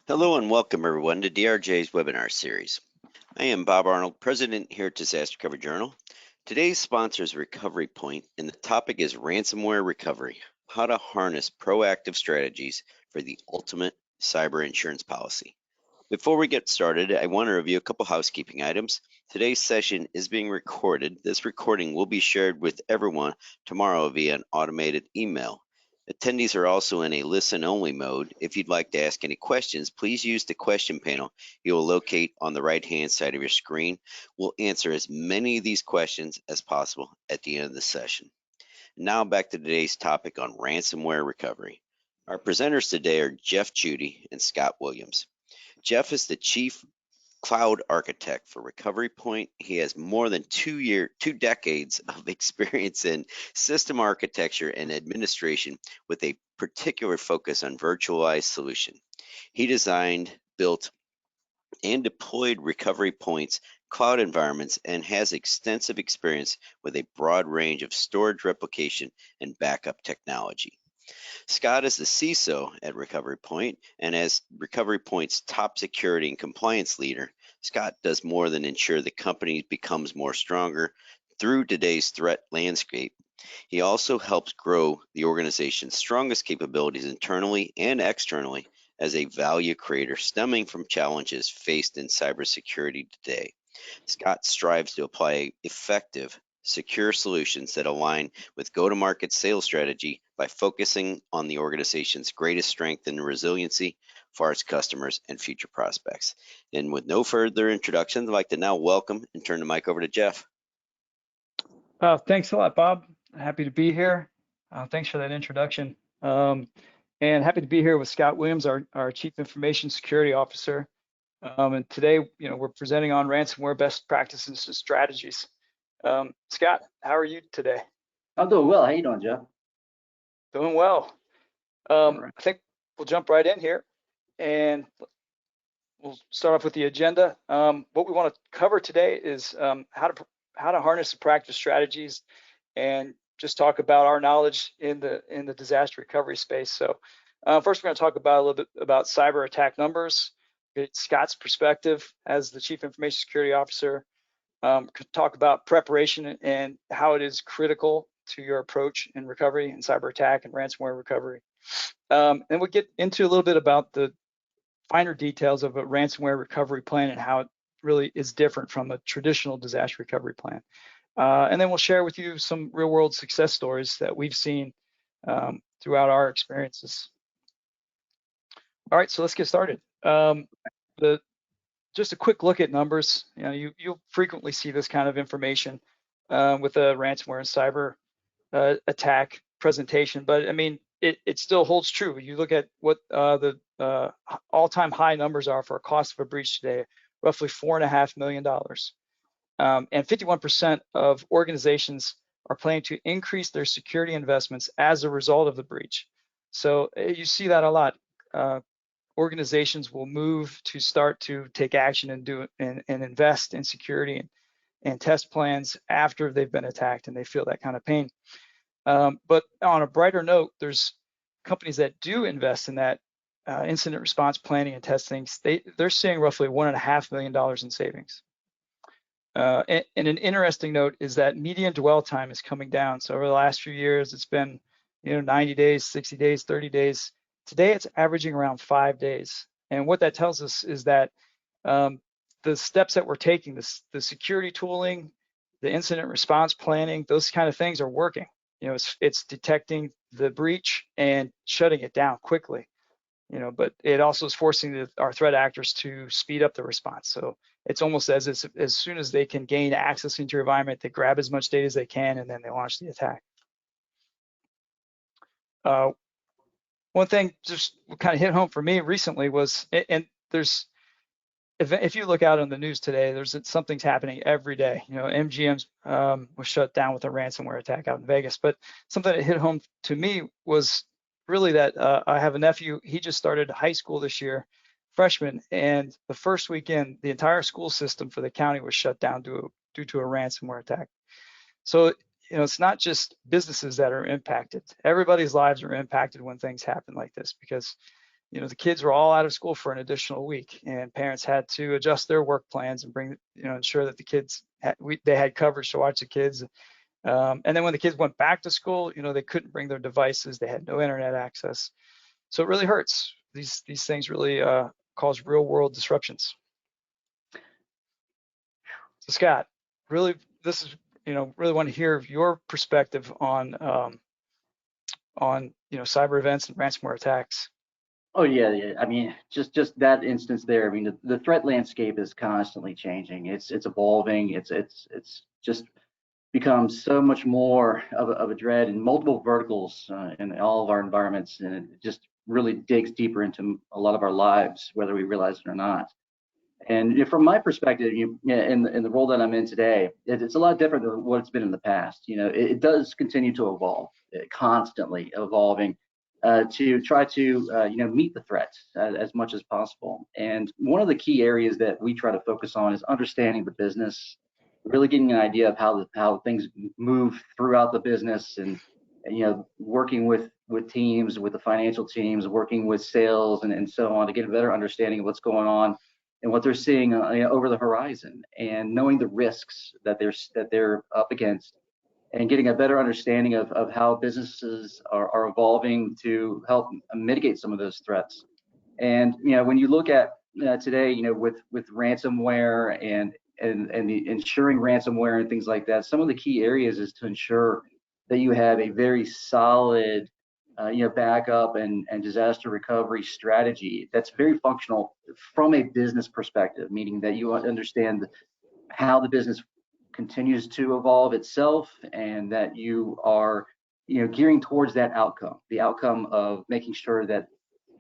Hello and welcome everyone to DRJ's webinar series. I am Bob Arnold, President here at Disaster Recovery Journal. Today's sponsor is Recovery Point, and the topic is ransomware recovery, how to harness proactive strategies for the ultimate cyber insurance policy. Before we get started, I want to review a couple housekeeping items. Today's session is being recorded. This recording will be shared with everyone tomorrow via an automated email. Attendees are also in a listen-only mode. If you'd like to ask any questions, please use the question panel you will locate on the right-hand side of your screen. We'll answer as many of these questions as possible at the end of the session. Now back to today's topic on ransomware recovery. Our presenters today are Jeff Judy and Scott Williams. Jeff is the Chief Cloud Architect for Recovery Point. He has more than 2 decades of experience in system architecture and administration with a particular focus on virtualized solution. He designed, built, and deployed Recovery Point's cloud environments and has extensive experience with a broad range of storage replication and backup technology. Scott is the CISO at Recovery Point, and as Recovery Point's top security and compliance leader, Scott does more than ensure the company becomes more stronger through today's threat landscape. He also helps grow the organization's strongest capabilities internally and externally as a value creator stemming from challenges faced in cybersecurity today. Scott strives to apply effective, secure solutions that align with go-to-market sales strategy by focusing on the organization's greatest strength and resiliency for its customers and future prospects. And with no further introduction, I'd like to now welcome and turn the mic over to Jeff. Thanks a lot, Bob. Happy to be here. Thanks for that introduction. And happy to be here with Scott Williams, our Chief Information Security Officer. And today, we're presenting on ransomware best practices and strategies. Scott, how are you today? I'm doing well. How you doing, Jeff? Doing well. I think we'll jump right in here, and we'll start off with the agenda. What we want to cover today is how to harness the practice strategies, and just talk about our knowledge in the disaster recovery space. So first, we're going to talk about a little bit about cyber attack numbers. Scott's perspective as the Chief Information Security Officer. Could talk about preparation and how it is critical to your approach in recovery and cyber attack and ransomware recovery. And we'll get into a little bit about the finer details of a ransomware recovery plan and how it really is different from a traditional disaster recovery plan. And then we'll share with you some real world success stories that we've seen throughout our experiences. All right, so let's get started. Just a quick look at numbers. You'll frequently see this kind of information with a ransomware and cyber attack presentation, but I mean, it still holds true. You look at what the all-time high numbers are for a cost of a breach today, roughly $4.5 million. And 51% of organizations are planning to increase their security investments as a result of the breach. So you see that a lot. Organizations will move to start to take action and invest in security and test plans after they've been attacked and they feel that kind of pain. But on a brighter note, there's companies that do invest in that incident response planning and testing. They're seeing roughly $1.5 million in savings. And an interesting note is that median dwell time is coming down. So over the last few years, it's been 90 days, 60 days, 30 days. Today, it's averaging around 5 days. And what that tells us is that the steps that we're taking, the security tooling, the incident response planning, those kind of things are working. It's detecting the breach and shutting it down quickly. But it also is forcing our threat actors to speed up the response. So it's almost as soon as they can gain access into your environment, they grab as much data as they can, and then they launch the attack. One thing just kind of hit home for me recently was, and if you look out on the news today, something's happening every day. MGM was shut down with a ransomware attack out in Vegas. But something that hit home to me was really that I have a nephew. He just started high school this year, freshman, and the first weekend, the entire school system for the county was shut down due to a ransomware attack. So it's not just businesses that are impacted. Everybody's lives are impacted when things happen like this, because the kids were all out of school for an additional week, and parents had to adjust their work plans and ensure that the kids they had coverage to watch the kids. And then when the kids went back to school, they couldn't bring their devices, they had no internet access. So it really hurts. These things really cause real world disruptions. So Scott, really, this is really want to hear your perspective on cyber events and ransomware attacks. Oh yeah. I mean, just that instance there. I mean, the threat landscape is constantly changing. It's evolving. It's just become so much more of a dread in multiple verticals in all of our environments, and it just really digs deeper into a lot of our lives, whether we realize it or not. And from my perspective, in the role that I'm in today, it's a lot different than what it's been in the past. It does continue to evolve, constantly evolving to try to meet the threats as much as possible. And one of the key areas that we try to focus on is understanding the business, really getting an idea of how things move throughout the business, and working with teams, with the financial teams, working with sales and so on, to get a better understanding of what's going on and what they're seeing over the horizon, and knowing the risks that they're up against, and getting a better understanding of how businesses are evolving to help mitigate some of those threats. And when you look at today, with ransomware and the ensuring ransomware and things like that, some of the key areas is to ensure that you have a very solid backup and disaster recovery strategy that's very functional from a business perspective, meaning that you understand how the business continues to evolve itself, and that you are gearing towards that outcome, the outcome of making sure that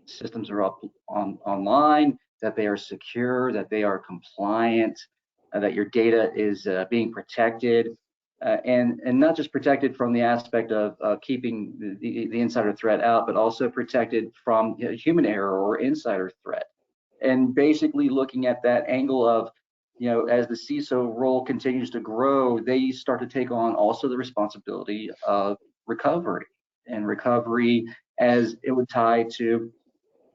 systems are up online, that they are secure, that they are compliant, that your data is being protected, and not just protected from the aspect of keeping the insider threat out, but also protected from human error or insider threat. And basically looking at that angle of, as the CISO role continues to grow, they start to take on also the responsibility of recovery, and recovery as it would tie to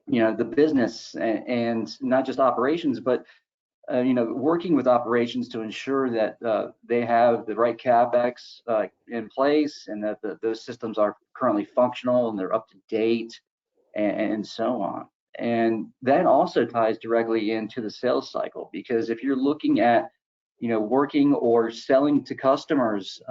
the business, and not just operations, but working with operations to ensure that they have the right CapEx in place, and that those systems are currently functional and they're up to date, and so on. And that also ties directly into the sales cycle, because if you're looking at working or selling to customers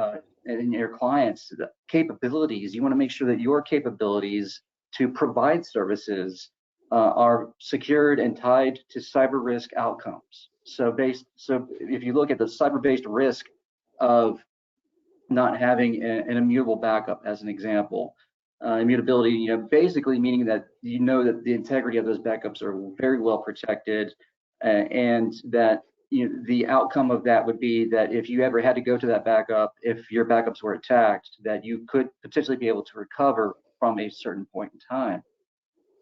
and your clients the capabilities, you want to make sure that your capabilities to provide services are secured and tied to cyber risk outcomes. So if you look at the cyber-based risk of not having an immutable backup, as an example, immutability, basically meaning that that the integrity of those backups are very well protected, and that the outcome of that would be that if you ever had to go to that backup, if your backups were attacked, that you could potentially be able to recover from a certain point in time.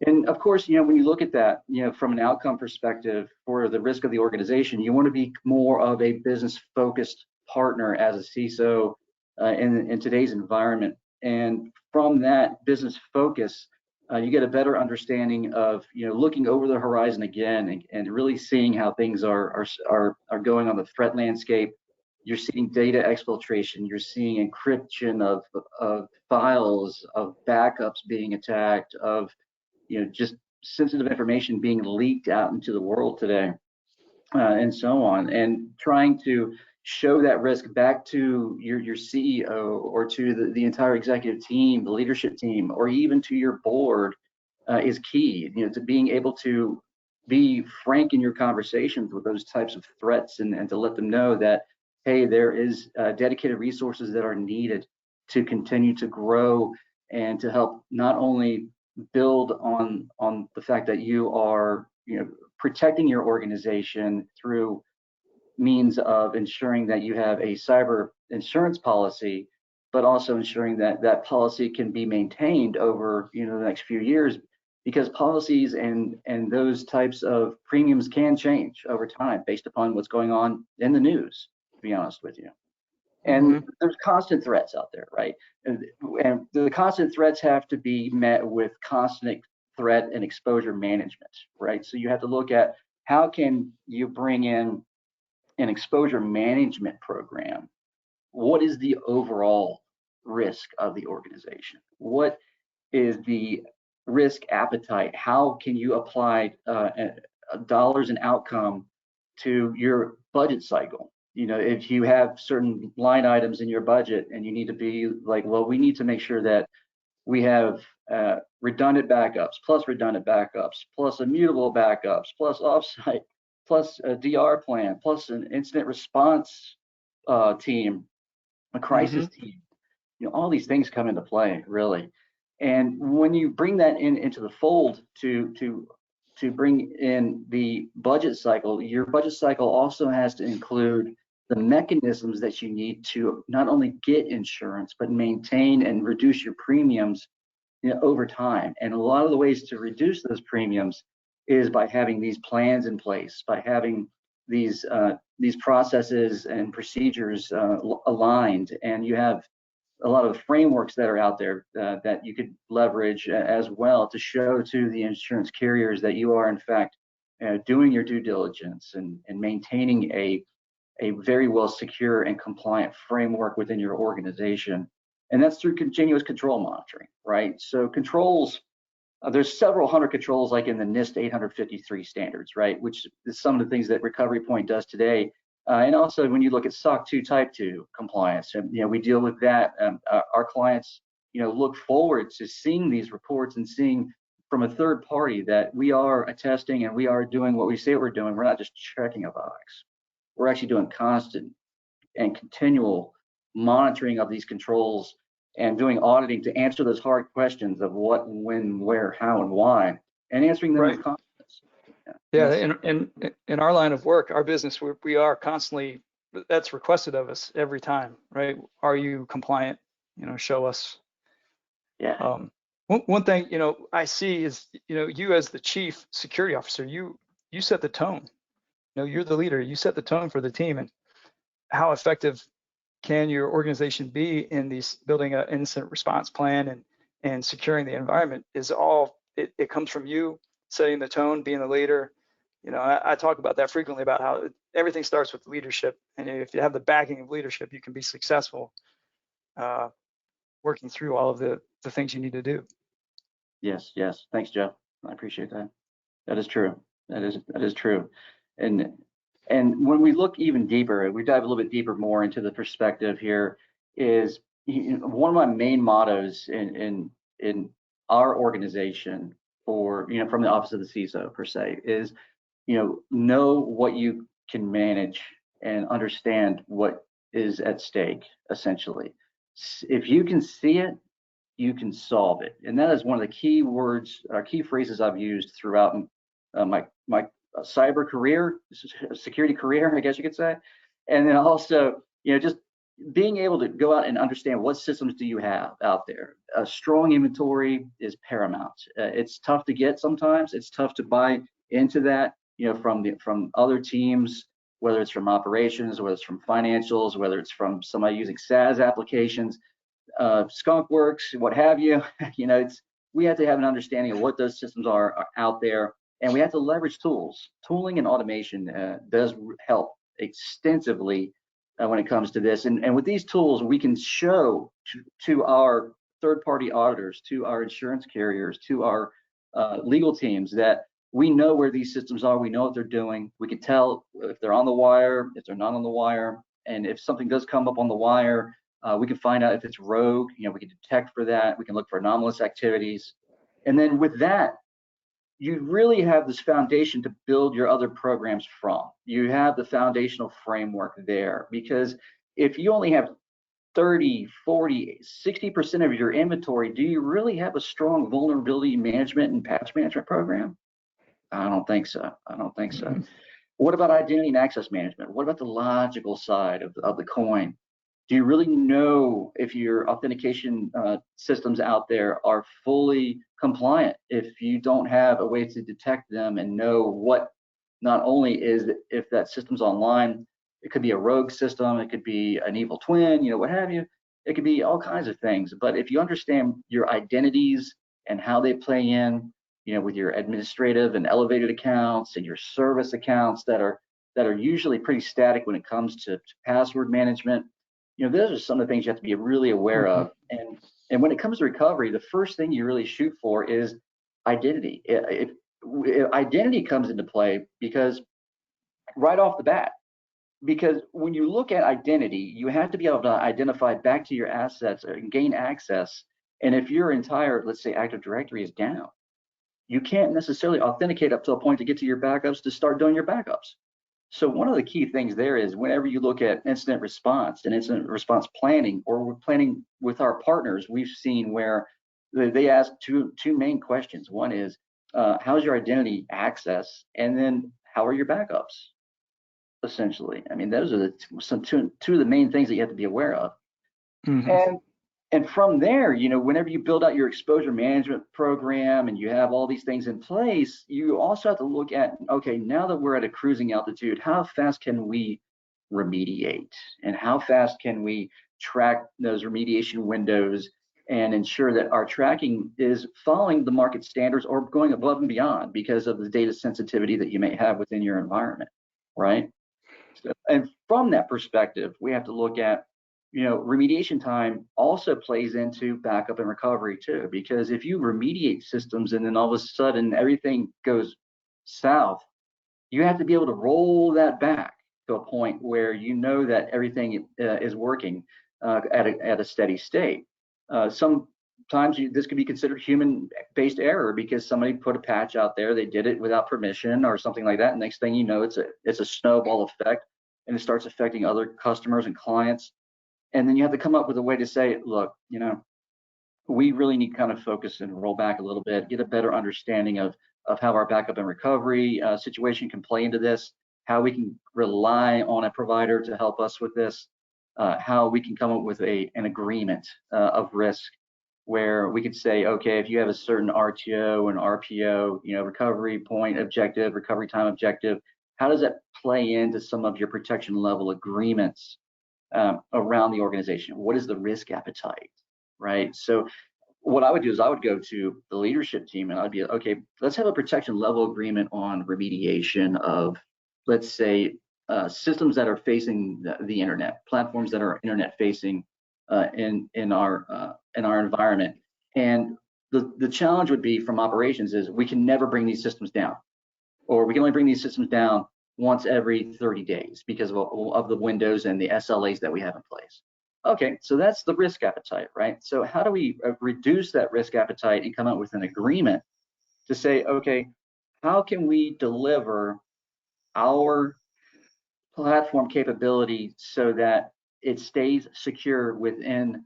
And of course, when you look at that, from an outcome perspective for the risk of the organization, you want to be more of a business-focused partner as a CISO in today's environment. And from that business focus, you get a better understanding of looking over the horizon again, and really seeing how things are going on the threat landscape. You're seeing data exfiltration, you're seeing encryption of files, of backups being attacked, of just sensitive information being leaked out into the world today, and so on, and trying to show that risk back to your CEO, or to the entire executive team, the leadership team, or even to your board is key, to being able to be frank in your conversations with those types of threats, and to let them know that, hey, there is dedicated resources that are needed to continue to grow, and to help not only build on the fact that you are protecting your organization through means of ensuring that you have a cyber insurance policy, but also ensuring that that policy can be maintained over the next few years, because policies and those types of premiums can change over time based upon what's going on in the news, to be honest with you. And there's constant threats out there, right? And the constant threats have to be met with constant threat and exposure management, right? So you have to look at how can you bring in an exposure management program. What is the overall risk of the organization? What is the risk appetite? How can you apply dollars and outcome to your budget cycle? You know, if you have certain line items in your budget and you need to be like, well, we need to make sure that we have redundant backups, plus immutable backups, plus offsite, plus a DR plan, plus an incident response team, a crisis team. You know, all these things come into play, really. And when you bring that into the fold to bring in the budget cycle, your budget cycle also has to include the mechanisms that you need to not only get insurance, but maintain and reduce your premiums, you know, over time. And a lot of the ways to reduce those premiums is by having these plans in place, by having these processes and procedures aligned, and you have a lot of frameworks that are out there that you could leverage as well to show to the insurance carriers that you are in fact doing your due diligence and maintaining a very well secure and compliant framework within your organization. And that's through continuous control monitoring, right? So controls, there's several hundred controls like in the NIST 853 standards, right? Which is some of the things that Recovery Point does today. And also when you look at SOC 2 Type 2 compliance, and you know, we deal with that. Our clients, you know, look forward to seeing these reports and seeing from a third party that we are attesting and we are doing what we say we're doing. We're not just checking a box. We're actually doing constant and continual monitoring of these controls and doing auditing to answer those hard questions of what, when, where, how, and why, and answering them with confidence. Yeah, in our line of work, our business, we are constantly, that's requested of us every time, right? Are you compliant? You know, show us. Yeah. One thing, you know, I see is, you know, you as the chief security officer, you set the tone. You know, you're the leader. You set the tone for the team, and how effective can your organization be in these building an incident response plan and securing the environment is all, it comes from you setting the tone, being the leader. You know, I talk about that frequently about how everything starts with leadership. And if you have the backing of leadership, you can be successful working through all of the things you need to do. Yes. Thanks, Jeff. I appreciate that. That is true. That is true. And when we look even deeper, we dive a little bit deeper more into the perspective here, is one of my main mottos in our organization, for, you know, from the office of the CISO per se, is, you know what you can manage and understand what is at stake, essentially. If you can see it, you can solve it. And that is one of the key words, key phrases I've used throughout my cyber career, security career, I guess you could say. And then also, you know, just being able to go out and understand what systems do you have out there. A strong inventory is paramount. It's tough to get sometimes. It's tough to buy into that, you know, from other teams, whether it's from operations, whether it's from financials, whether it's from somebody using SaaS applications, skunk works, what have you. You know, we have to have an understanding of what those systems are out there, and we have to leverage tools. Tooling and automation does help extensively when it comes to this. And with these tools, we can show to our third-party auditors, to our insurance carriers, to our legal teams that we know where these systems are. We know what they're doing. We can tell if they're on the wire, if they're not on the wire, and if something does come up on the wire, we can find out if it's rogue. You know, we can detect for that. We can look for anomalous activities. And then with that, you really have this foundation to build your other programs from. You have the foundational framework there, because if you only have 30, 40, 60% of your inventory, do you really have a strong vulnerability management and patch management program? I don't think so. What about identity and access management? What about the logical side of the coin? Do you really know if your authentication systems out there are fully compliant? If you don't have a way to detect them and know what, not only is if that system's online, it could be a rogue system, it could be an evil twin, you know, what have you. It could be all kinds of things. But if you understand your identities and how they play in, with your administrative and elevated accounts and your service accounts that are usually pretty static when it comes to password management. Those are some of the things you have to be really aware of. And when it comes to recovery, the first thing you really shoot for is identity. Identity comes into play because right off the bat, because when you look at identity, you have to be able to identify back to your assets and gain access. And if your entire, let's say, Active Directory is down, you can't necessarily authenticate up to a point to get to your backups to start doing your backups. So one of the key things there is whenever you look at incident response and incident response planning, or we're planning with our partners, we've seen where they ask two main questions. One is, how's your identity access? And then how are your backups? Essentially, I mean, those are two of the main things that you have to be aware of. And from there, whenever you build out your exposure management program and you have all these things in place, you also have to look at, okay, now that we're at a cruising altitude, how fast can we remediate? And how fast can we track those remediation windows and ensure that our tracking is following the market standards or going above and beyond because of the data sensitivity that you may have within your environment, right? So, and from that perspective, we have to look at, remediation time also plays into backup and recovery too, because if you remediate systems and then all of a sudden everything goes south, you have to be able to roll that back to a point where you know that everything is working at a steady state. Sometimes this could be considered human-based error because somebody put a patch out there, they did it without permission or something like that. And next thing you know, it's a snowball effect, and it starts affecting other customers and clients. And then you have to come up with a way to say, look, we really need to kind of focus and roll back a little bit, get a better understanding of how our backup and recovery situation can play into this, how we can rely on a provider to help us with this, how we can come up with an agreement of risk where we could say, okay, if you have a certain RTO and RPO, recovery point objective, recovery time objective, how does that play into some of your protection level agreements around the organization? What is the risk appetite, right? So what I would do is I would go to the leadership team and I'd be, okay, let's have a protection level agreement on remediation of, let's say, systems that are facing the internet, platforms that are internet facing in our environment. And the challenge would be from operations is we can never bring these systems down, or we can only bring these systems down once every 30 days because of the windows and the SLAs that we have in place. Okay, so that's the risk appetite, right? So how do we reduce that risk appetite and come up with an agreement to say, okay, how can we deliver our platform capability so that it stays secure within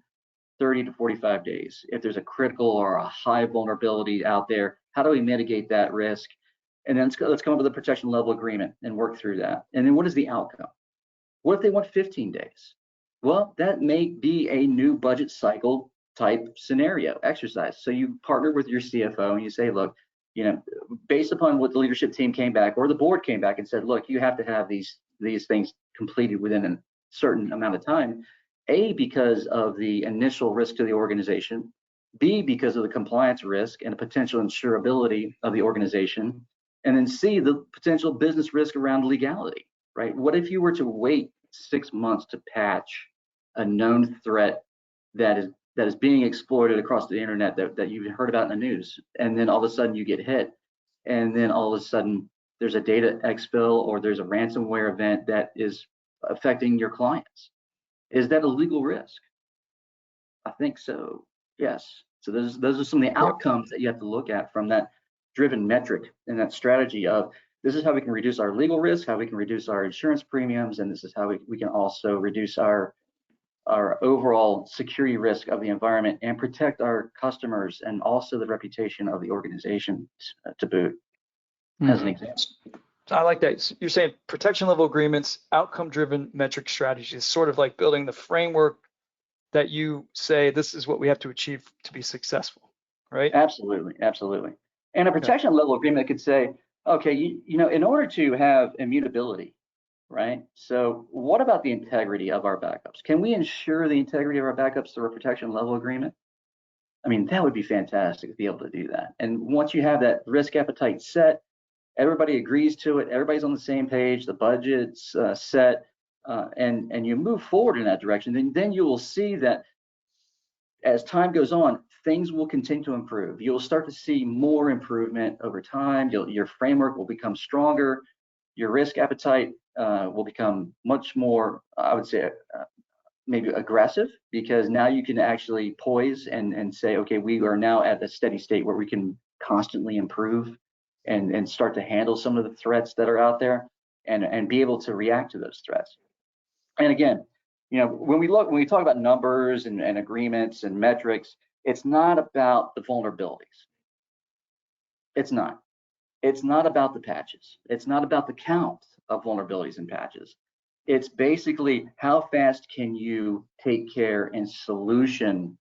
30 to 45 days? If there's a critical or a high vulnerability out there, how do we mitigate that risk? And then let's come up with a protection level agreement and work through that. And then what is the outcome? What if they want 15 days? Well, that may be a new budget cycle type scenario exercise. So you partner with your CFO and you say, look, based upon what the leadership team came back or the board came back and said, look, you have to have these things completed within a certain amount of time. A, because of the initial risk to the organization. B, because of the compliance risk and the potential insurability of the organization. And then C, the potential business risk around legality, right? What if you were to wait 6 months to patch a known threat that is being exploited across the internet that you've heard about in the news, and then all of a sudden you get hit, and then all of a sudden there's a data exfil or there's a ransomware event that is affecting your clients? Is that a legal risk? I think so, yes. So those are some of the outcomes that you have to look at from that driven metric and that strategy of, this is how we can reduce our legal risk, how we can reduce our insurance premiums, and this is how we can also reduce our overall security risk of the environment and protect our customers and also the reputation of the organization to boot, as an example. I like that. You're saying protection level agreements, outcome driven metric strategies, sort of like building the framework that you say this is what we have to achieve to be successful, right? Absolutely, absolutely. And a protection level agreement could say, okay, in order to have immutability, right? So what about the integrity of our backups? Can we ensure the integrity of our backups through a protection level agreement? I mean, that would be fantastic to be able to do that. And once you have that risk appetite set, everybody agrees to it, everybody's on the same page, the budget's set, and you move forward in that direction, then you will see that as time goes on, things will continue to improve. You'll start to see more improvement over time. Your framework will become stronger. Your risk appetite will become much more, I would say, maybe aggressive, because now you can actually poise and say, okay, we are now at a steady state where we can constantly improve and start to handle some of the threats that are out there and be able to react to those threats. And again, when we talk about numbers and agreements and metrics, it's not about the vulnerabilities. It's not. It's not about the patches. It's not about the count of vulnerabilities and patches. It's basically how fast can you take care and solution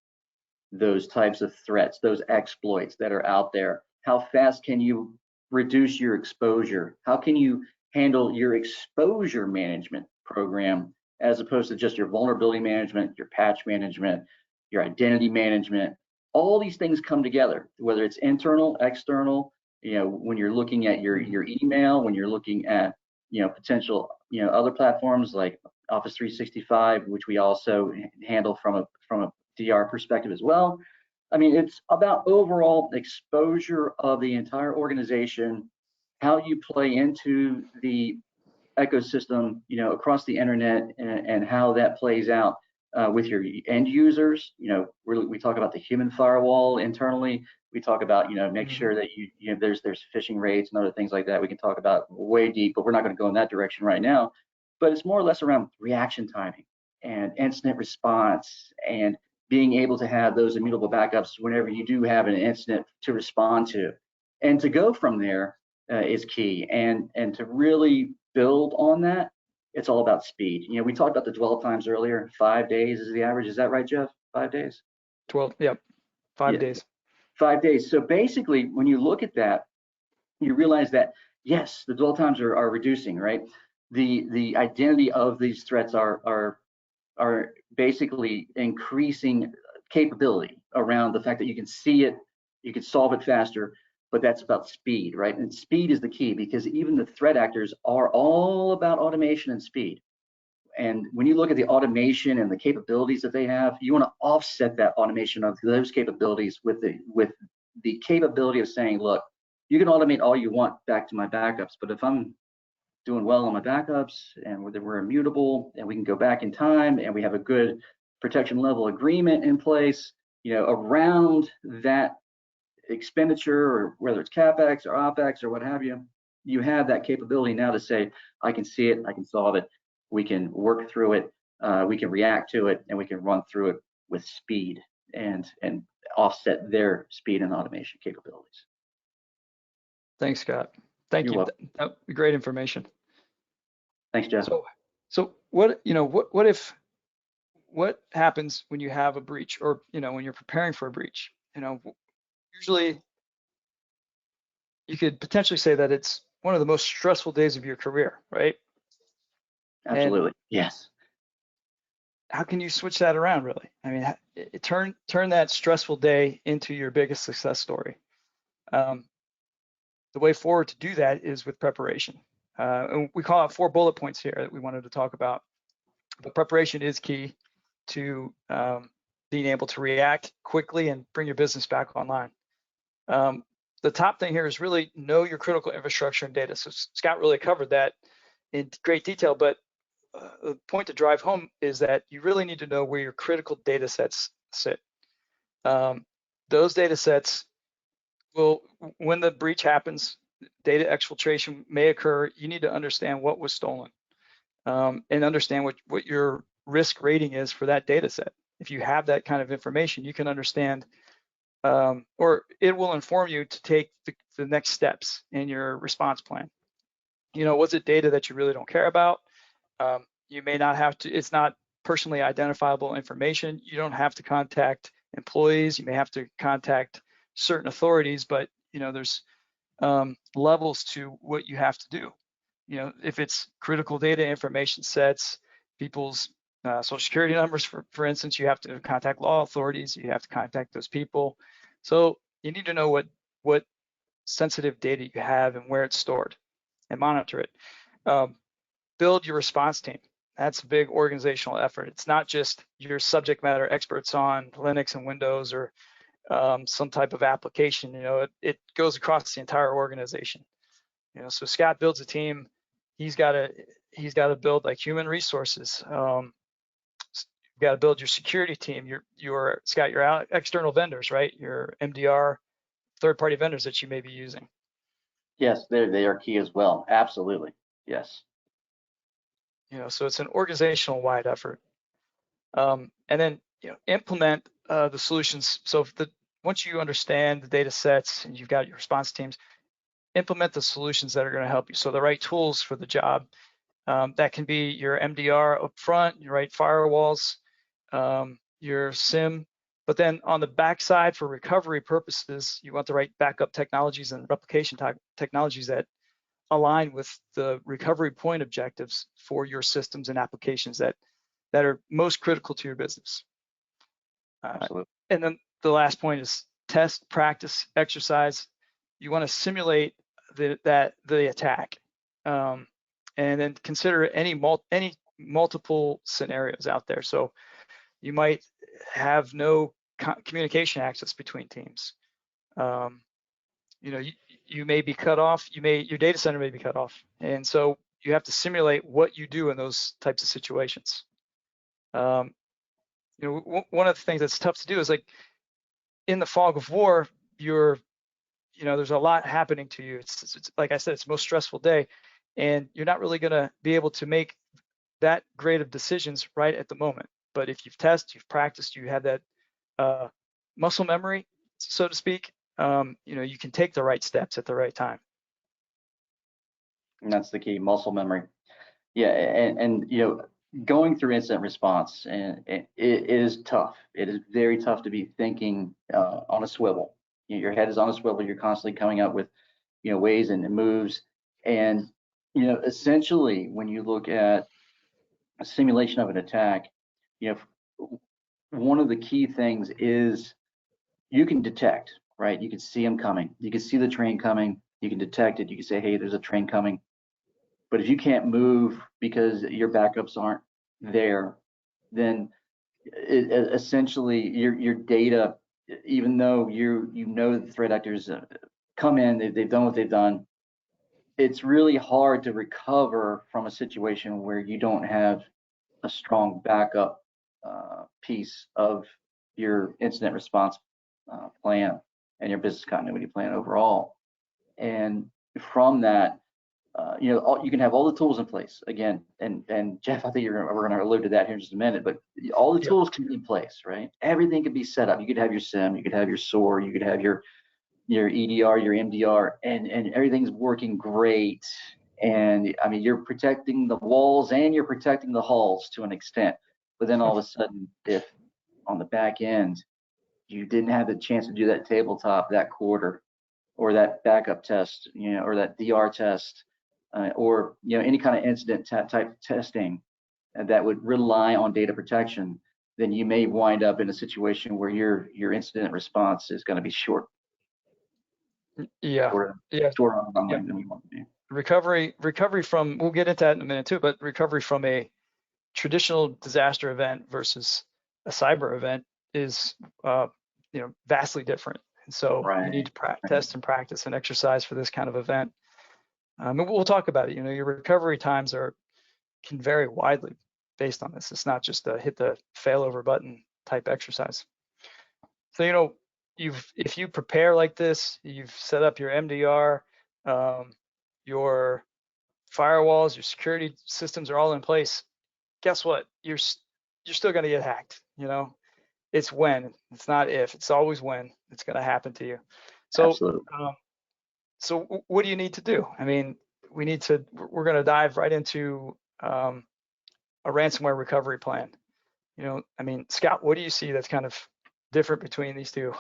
those types of threats, those exploits that are out there. How fast can you reduce your exposure? How can you handle your exposure management program as opposed to just your vulnerability management, your patch management, your identity management? All these things come together, whether it's internal, external, when you're looking at your email, when you're looking at, potential, other platforms like Office 365, which we also handle from a DR perspective as well. I mean, it's about overall exposure of the entire organization, how you play into the ecosystem, across the internet, and how that plays out with your end users. We talk about the human firewall internally. We talk about, make sure that there's phishing rates and other things like that. We can talk about way deep, but we're not going to go in that direction right now. But it's more or less around reaction timing and incident response and being able to have those immutable backups whenever you do have an incident to respond to. And to go from there is key. And to really build on that, it's all about speed. We talked about the dwell times earlier. 5 days is the average. Is that right, Jeff? 5 days? 12, yep, 5 days. 5 days. So basically, when you look at that, you realize that, yes, the dwell times are reducing, right? The identity of these threats are basically increasing capability around the fact that you can see it, you can solve it faster, but that's about speed, right? And speed is the key, because even the threat actors are all about automation and speed. And when you look at the automation and the capabilities that they have, you want to offset that automation of those capabilities with the capability of saying, look, you can automate all you want back to my backups, but if I'm doing well on my backups and we're immutable and we can go back in time and we have a good protection level agreement in place, around that expenditure, or whether it's CapEx or OpEx or what have you, you have that capability now to say, I can see it, I can solve it, we can work through it, we can react to it, and we can run through it with speed and offset their speed and automation capabilities. Thanks, Scott. Thank You're you. welcome. That great information. Thanks, Jeff. So what happens when you have a breach, or when you're preparing for a breach? Usually you could potentially say that it's one of the most stressful days of your career, right? Absolutely. And yes. How can you switch that around, really? I mean, turn that stressful day into your biggest success story. The way forward to do that is with preparation. And we call it 4 bullet points here that we wanted to talk about. But preparation is key to being able to react quickly and bring your business back online. The top thing here is really know your critical infrastructure and data. So Scott really covered that in great detail, but the point to drive home is that you really need to know where your critical data sets sit. Those data sets will, when the breach happens, data exfiltration may occur. You need to understand what was stolen and understand what your risk rating is for that data set. If you have that kind of information, you can understand, or it will inform you to take the next steps in your response plan. Was it data that you really don't care about? You may not have to, it's not personally identifiable information. You don't have to contact employees. You may have to contact certain authorities, but there's levels to what you have to do. If it's critical data information sets, people's Social security numbers, for instance, you have to contact law authorities, you have to contact those people. So you need to know what sensitive data you have and where it's stored and monitor it. Build your response team. That's a big organizational effort. It's not just your subject matter experts on Linux and Windows or some type of application. It goes across the entire organization. So Scott builds a team. He's got to build like human resources. You've got to build your security team. Your Scott, your external vendors, right? Your MDR, third-party vendors that you may be using. Yes, they are key as well. Absolutely. Yes. So it's an organizational-wide effort. And then implement the solutions. So once you understand the data sets and you've got your response teams, implement the solutions that are going to help you. So the right tools for the job. That can be your MDR up front, your right firewalls, your SIM. But then on the backside for recovery purposes, you want the right backup technologies and replication technologies that align with the recovery point objectives for your systems and applications that are most critical to your business. Absolutely. And then the last point is test, practice, exercise. You want to simulate the attack, and then consider any multiple scenarios out there. So you might have no communication access between teams. You may be cut off. Your data center may be cut off, and so you have to simulate what you do in those types of situations. One of the things that's tough to do is like in the fog of war, there's a lot happening to you. It's like I said, it's the most stressful day, and you're not really going to be able to make that great of decisions right at the moment. But if you've tested, you've practiced, you have that muscle memory, so to speak, you can take the right steps at the right time. And that's the key, muscle memory. Yeah, and going through incident response, and it is tough. It is very tough to be thinking on a swivel. Your head is on a swivel. You're constantly coming up with ways and moves, and essentially when you look at a simulation of an attack, one of the key things is you can detect, right? You can see them coming. You can see the train coming. You can detect it. You can say, hey, there's a train coming. But if you can't move because your backups aren't there, then essentially your data, even though the threat actors come in, they've done what they've done, it's really hard to recover from a situation where you don't have a strong backup piece of your incident response plan and your business continuity plan overall. And from that, you can have all the tools in place again. And Jeff, I think we're going to allude to that here in just a minute. But all the tools can be in place, right? Everything can be set up. You could have your SIM, you could have your SOAR, you could have your EDR, your MDR, and everything's working great. And I mean, you're protecting the walls and you're protecting the halls to an extent. But then all of a sudden, if on the back end you didn't have the chance to do that tabletop, that quarter, or that backup test, or that DR test, or any kind of incident type testing that would rely on data protection, then you may wind up in a situation where your incident response is going to be short. Yeah. Short on runway than you want to be. Recovery from, we'll get into that in a minute too, but recovery from a traditional disaster event versus a cyber event is vastly different. And so you need to test and practice and exercise for this kind of event. And we'll talk about it. Your recovery times can vary widely based on this. It's not just a hit the failover button type exercise. So if you prepare like this, you've set up your MDR, your firewalls, your security systems are all in place. Guess what? You're still going to get hacked. It's when, it's not if, it's always when it's going to happen to you. So, so what do you need to do? I mean, we're going to dive right into a ransomware recovery plan. I mean, Scott, what do you see that's kind of different between these two?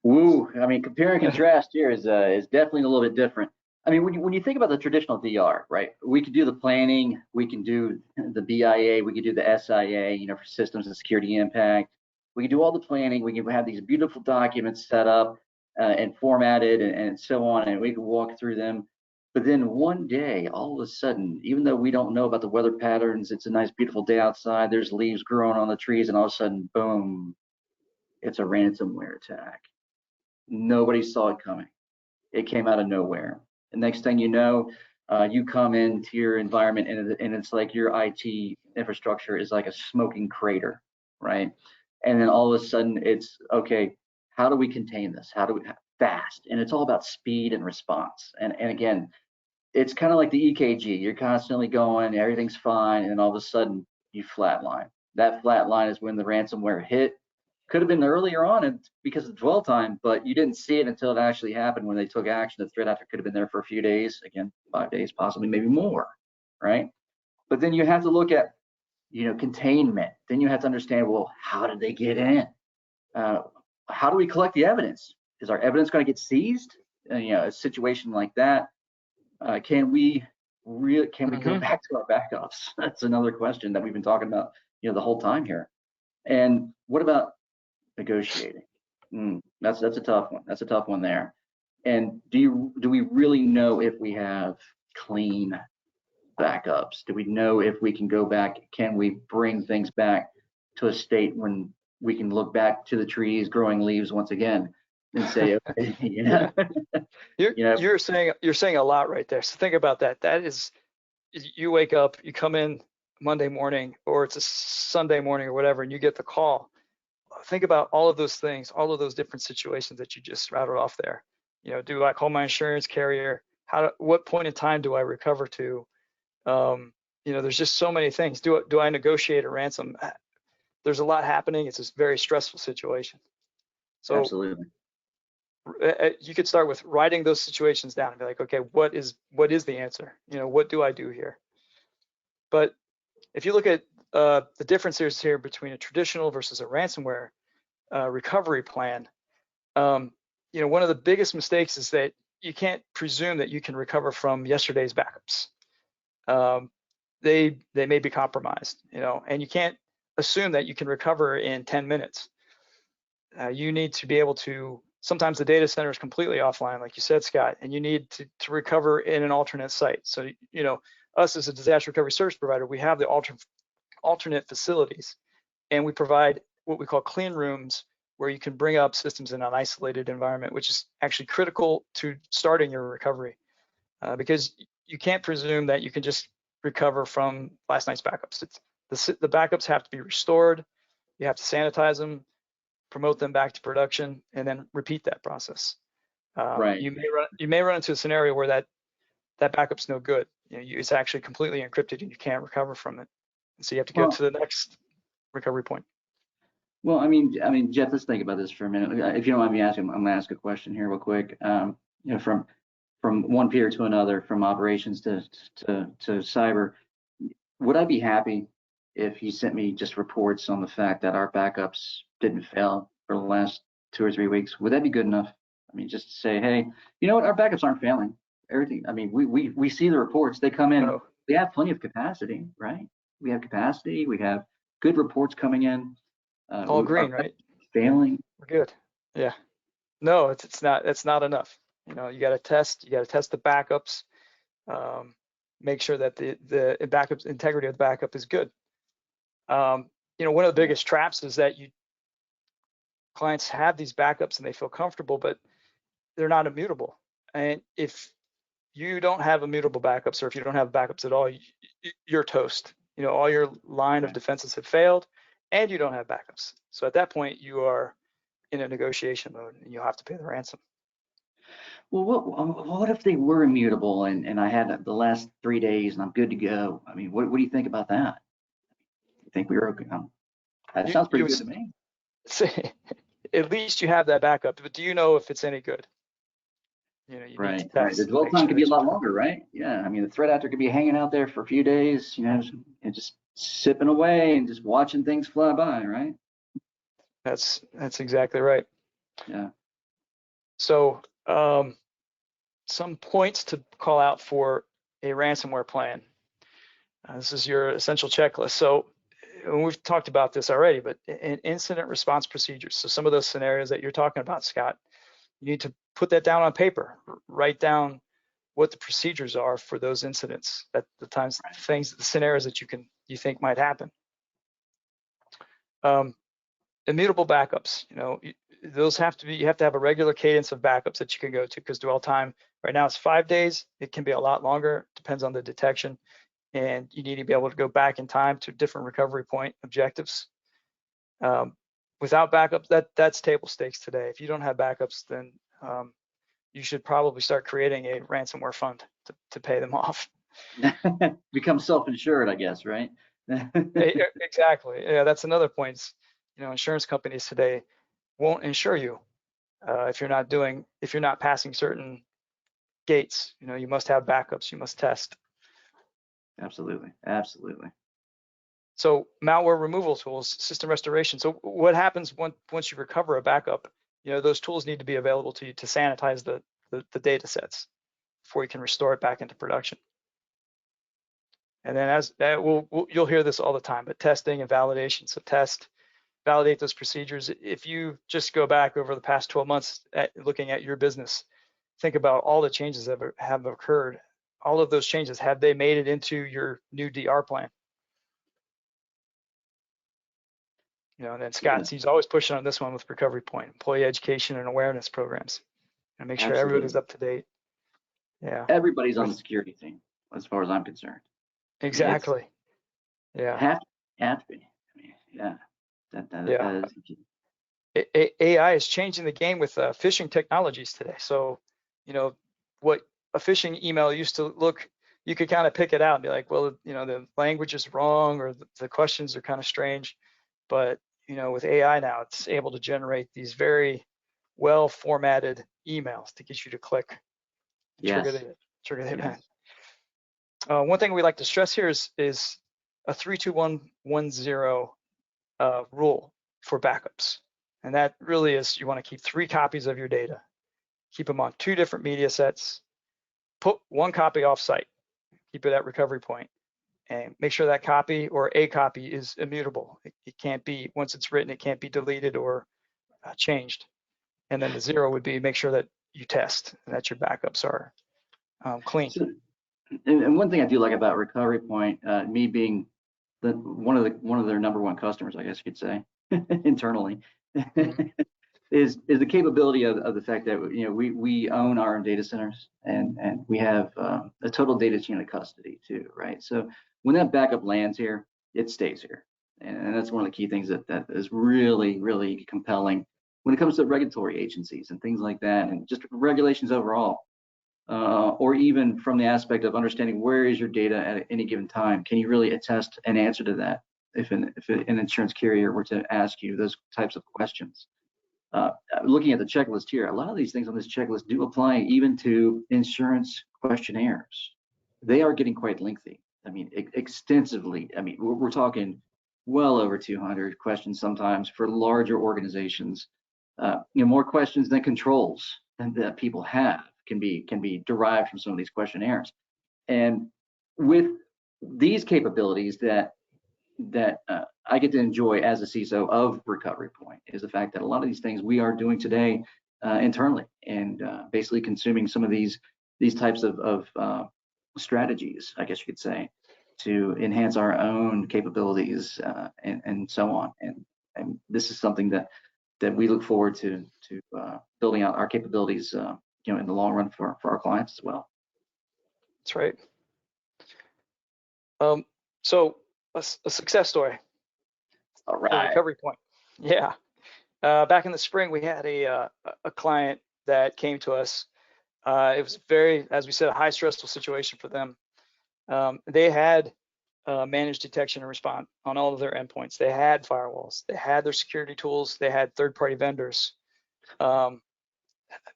Woo, I mean, compare and contrast here is definitely a little bit different. I mean, when you think about the traditional DR, right? We could do the planning, we can do the BIA, we could do the SIA, you know, for systems and security impact. We can do all the planning. We can have these beautiful documents set up and formatted and so on, and we can walk through them. But then one day, all of a sudden, even though we don't know about the weather patterns, it's a nice, beautiful day outside. There's leaves growing on the trees, and all of a sudden, boom! It's a ransomware attack. Nobody saw it coming. It came out of nowhere. The next thing you know, you come into your environment and it's like your IT infrastructure is like a smoking crater, right? And then all of a sudden it's, okay, how do we contain this? How do we, fast? And it's all about speed and response. And again, it's kind of like the EKG. You're constantly going, everything's fine, and then all of a sudden you flatline. That flat line is when the ransomware hit. Could have been earlier on because of dwell time, but you didn't see it until it actually happened. When they took action, the threat actor could have been there for a few days, again, 5 days, possibly maybe more, right? But then you have to look at, you know, containment. Then you have to understand, well, how did they get in? How do we collect the evidence? Is our evidence going to get seized? You know, a situation like that. Can we go back to our backups? That's another question that we've been talking about, you know, the whole time here. And what about negotiating? That's a tough one. That's a tough one there. And do we really know if we have clean backups? Do we know if we can go back? Can we bring things back to a state when we can look back to the trees growing leaves once again and say, okay, you know, You're saying a lot right there. So think about that. That is, you wake up, you come in Monday morning, or it's a Sunday morning or whatever, and you get the call. Think about all of those things, all of those different situations that you just rattled off there. You know, do I call my insurance carrier? What point in time do I recover to? You know, there's just so many things. Do I negotiate a ransom? There's a lot happening. It's a very stressful situation. So absolutely. You could start with writing those situations down and be like, okay, what is the answer? You know, what do I do here? But if you look at the differences here between a traditional versus a ransomware recovery plan, you know, one of the biggest mistakes is that you can't presume that you can recover from yesterday's backups. They may be compromised, you know, and you can't assume that you can recover in 10 minutes. You need to be able to, sometimes the data center is completely offline, like you said, Scott, and you need to recover in an alternate site. So, you know, us as a disaster recovery service provider, we have the alternate facilities, and we provide what we call clean rooms, where you can bring up systems in an isolated environment, which is actually critical to starting your recovery, because you can't presume that you can just recover from last night's backups. The backups have to be restored. You have to sanitize them, promote them back to production, and then repeat that process. Right. You may run into a scenario where that backup's no good. You know, it's actually completely encrypted and you can't recover from it. So you have to go to the next recovery point. Well, I mean, Jeff, let's think about this for a minute. If you don't mind me asking, I'm gonna ask a question here real quick. You know, from one peer to another, from operations to cyber, would I be happy if you sent me just reports on the fact that our backups didn't fail for the last 2 or 3 weeks? Would that be good enough? I mean, just to say, hey, you know what, our backups aren't failing. Everything. I mean, we see the reports. They come in. Oh. We have plenty of capacity, right? We have capacity. We have good reports coming in. All green, right? Failing. We're good. Yeah. No, it's not enough. You know, you got to test the backups, make sure that the backup integrity of the backup is good. You know, one of the biggest traps is that clients have these backups and they feel comfortable, but they're not immutable. And if you don't have immutable backups, or if you don't have backups at all, you're toast. You know, all your line of defenses have failed, and you don't have backups. So at that point, you are in a negotiation mode, and you have to pay the ransom. Well, what if they were immutable and I had the last 3 days and I'm good to go? I mean, what do you think about that? You think we were okay? That sounds pretty good to me. At least you have that backup, but do you know if it's any good? You know, you need to test. The dwell time could be a lot longer, right? Yeah, I mean, the threat actor could be hanging out there for a few days, you know, and just sipping away and just watching things fly by, right? That's exactly right. Yeah. So some points to call out for a ransomware plan. This is your essential checklist. So we've talked about this already, but in incident response procedures. So some of those scenarios that you're talking about, Scott, you need to put that down on paper, write down what the procedures are for those incidents, at the times, things, the scenarios that you think might happen. Immutable backups, those have to be, you have to have a regular cadence of backups that you can go to, because dwell time right now is 5 days. It can be a lot longer, depends on the detection, and you need to be able to go back in time to different recovery point objectives. Without backups, that's table stakes today. If you don't have backups, then you should probably start creating a ransomware fund to pay them off. Become self-insured, I guess, right? Exactly. Yeah, that's another point. Insurance companies today won't insure you if you're not passing certain gates. You must have backups. You must test. Absolutely, absolutely. So malware removal tools, system restoration. So what happens once you recover a backup? Those tools need to be available to you to sanitize the data sets before you can restore it back into production. And then as that you'll hear this all the time, but testing and validation. So validate those procedures. If you just go back over the past 12 months looking at your business, think about all the changes that have occurred. All of those changes, have they made it into your new DR plan? And then Scott, he's always pushing on this one with Recovery Point, employee education and awareness programs, and make sure everybody's up to date. Yeah. Everybody's on the security team, as far as I'm concerned. Exactly. Yeah. Have to be. Yeah. Yeah. That is AI is changing the game with phishing technologies today. So, what a phishing email used to look, you could kind of pick it out and be like, well, the language is wrong, or the questions are kind of strange. But, with AI now, it's able to generate these very well formatted emails to get you to click, trigger the event. One thing we like to stress here is a 3-2-1-1-0 rule for backups. And that really is, you want to keep 3 copies of your data, keep them on 2 different media sets, put 1 copy off-site, keep it at recovery point, and make sure that copy or a copy is immutable. It can't be, once it's written, it can't be deleted or changed. And then the 0 would be make sure that you test and that your backups are clean. So, and one thing I do like about Recovery Point, me being one of their #1 customers, I guess you could say, internally, mm-hmm. is the capability of the fact that we own our own data centers, and we have a total data chain of custody too, right? So when that backup lands here, it stays here, and that's one of the key things that is really compelling when it comes to regulatory agencies and things like that, and just regulations overall. Or even from the aspect of understanding where is your data at any given time. Can you really attest an answer to that if an insurance carrier were to ask you those types of questions? Looking at the checklist here, a lot of these things on this checklist do apply even to insurance questionnaires. They are getting quite lengthy. I mean, extensively. I mean, we're talking well over 200 questions sometimes for larger organizations. More questions than controls that people have can be derived from some of these questionnaires. And with these capabilities that I get to enjoy as a CISO of Recovery Point is the fact that a lot of these things we are doing today internally, and basically consuming some of these types of strategies, I guess you could say, to enhance our own capabilities and so on. And this is something that we look forward to building out our capabilities in the long run for our clients as well. That's right. So a success story. All right. Recovery Point. Yeah. Back in the spring, we had a client that came to us. It was very, as we said, a high stressful situation for them. They had managed detection and response on all of their endpoints. They had firewalls. They had their security tools. They had third-party vendors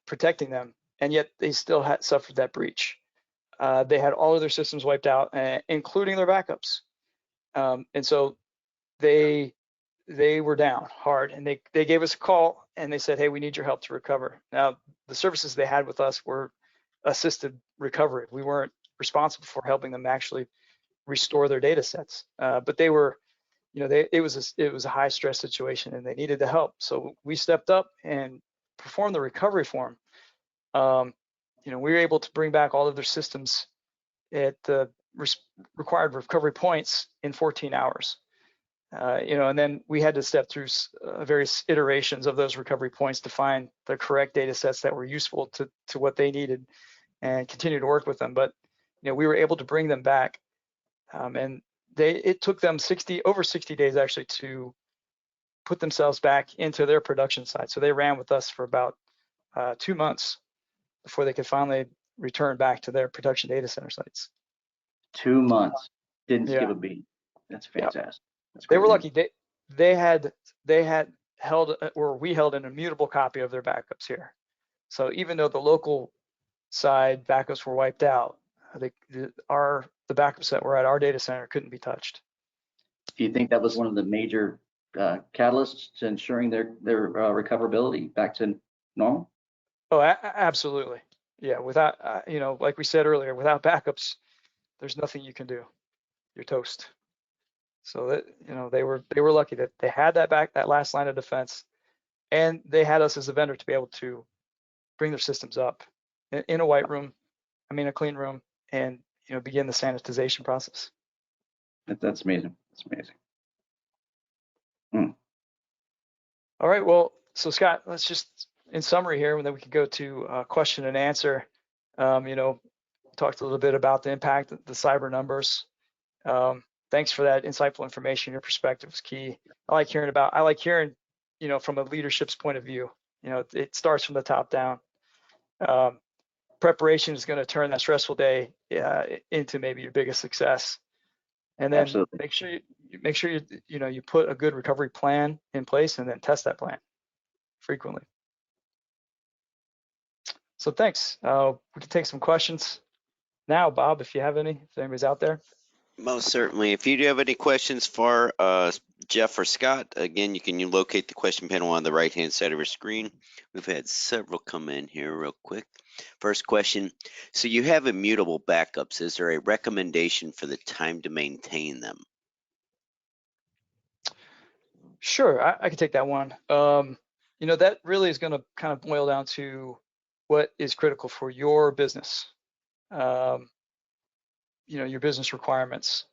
protecting them, and yet they still had suffered that breach. They had all of their systems wiped out, including their backups. And so they were down hard, and they gave us a call, and they said, hey, we need your help to recover. Now, the services they had with us were assisted recovery. We weren't responsible for helping them actually restore their data sets, but they were, it was a high stress situation and they needed the help. So we stepped up and performed the recovery for them. We were able to bring back all of their systems at the required recovery points in 14 hours. And then we had to step through various iterations of those recovery points to find the correct data sets that were useful to what they needed and continue to work with them. But, we were able to bring them back. And it took them over 60 days actually to put themselves back into their production side. So they ran with us for about 2 months before they could finally return back to their production data center sites. 2 months, didn't skip Yeah. a beat. That's fantastic. Yep. That's They great were news. lucky. They had held, or we held an immutable copy of their backups here. So even though the local side backups were wiped out, the backups that were at our data center couldn't be touched. Do you think that was one of the major catalysts to ensuring their recoverability back to normal? Oh, absolutely. Yeah. Without, like we said earlier, without backups, there's nothing you can do. You're toast. So that, they were lucky that they had that last line of defense, and they had us as a vendor to be able to bring their systems up in a a clean room, and begin the sanitization process. That's amazing. That's amazing. All right, well, so Scott, let's just, in summary here, and then we could go to question and answer. Talked a little bit about the impact of the cyber numbers. Thanks for that insightful information. Your perspective was key. I like hearing, from a leadership's point of view. It starts from the top down. Preparation is going to turn that stressful day into maybe your biggest success. And then Absolutely. make sure you put a good recovery plan in place, and then test that plan frequently. So thanks. We can take some questions now, Bob, if you have any, if anybody's out there. Most certainly. If you do have any questions for Jeff or Scott, again, you can locate the question panel on the right-hand side of your screen. We've had several come in here real quick. First question, so you have immutable backups. Is there a recommendation for the time to maintain them? Sure, I can take that one. That really is going to kind of boil down to what is critical for your business. Your business requirements.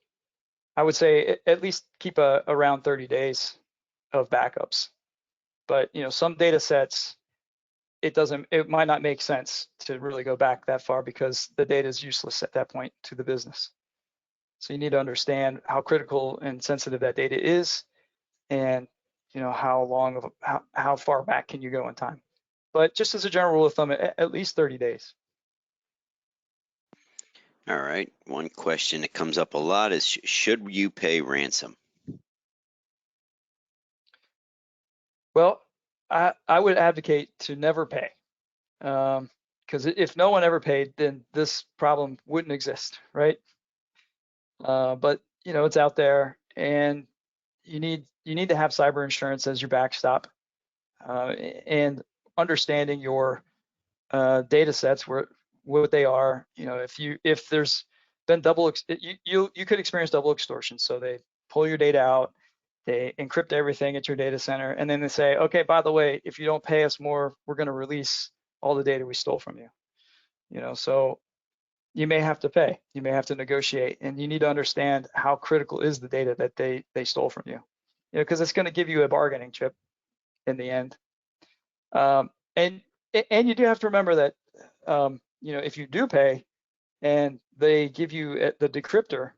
I would say at least keep around 30 days of backups. But some data sets, it might not make sense to really go back that far because the data is useless at that point to the business. So you need to understand how critical and sensitive that data is, and how far back can you go in time. But just as a general rule of thumb, at least 30 days. All right. One question that comes up a lot is, should you pay ransom? Well, I would advocate to never pay. Because if no one ever paid, then this problem wouldn't exist, right? But it's out there, and you need to have cyber insurance as your backstop, and understanding your data sets, what they are. If there's been you could experience double extortion. So they pull your data out, they encrypt everything at your data center, and then they say, okay, by the way, if you don't pay us more, we're going to release all the data we stole from you. So you may have to pay, you may have to negotiate, and you need to understand how critical is the data that they stole from you. Because it's going to give you a bargaining chip in the end. And you do have to remember that if you do pay and they give you the decryptor,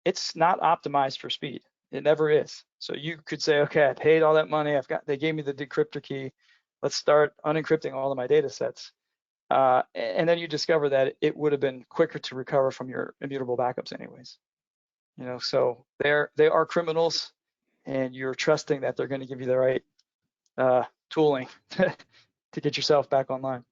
it's not optimized for speed. It never is. So you could say, okay, I paid all that money. They gave me the decryptor key. Let's start unencrypting all of my data sets. And then you discover that it would have been quicker to recover from your immutable backups anyways. So they are criminals, and you're trusting that they're going to give you the right tooling to get yourself back online.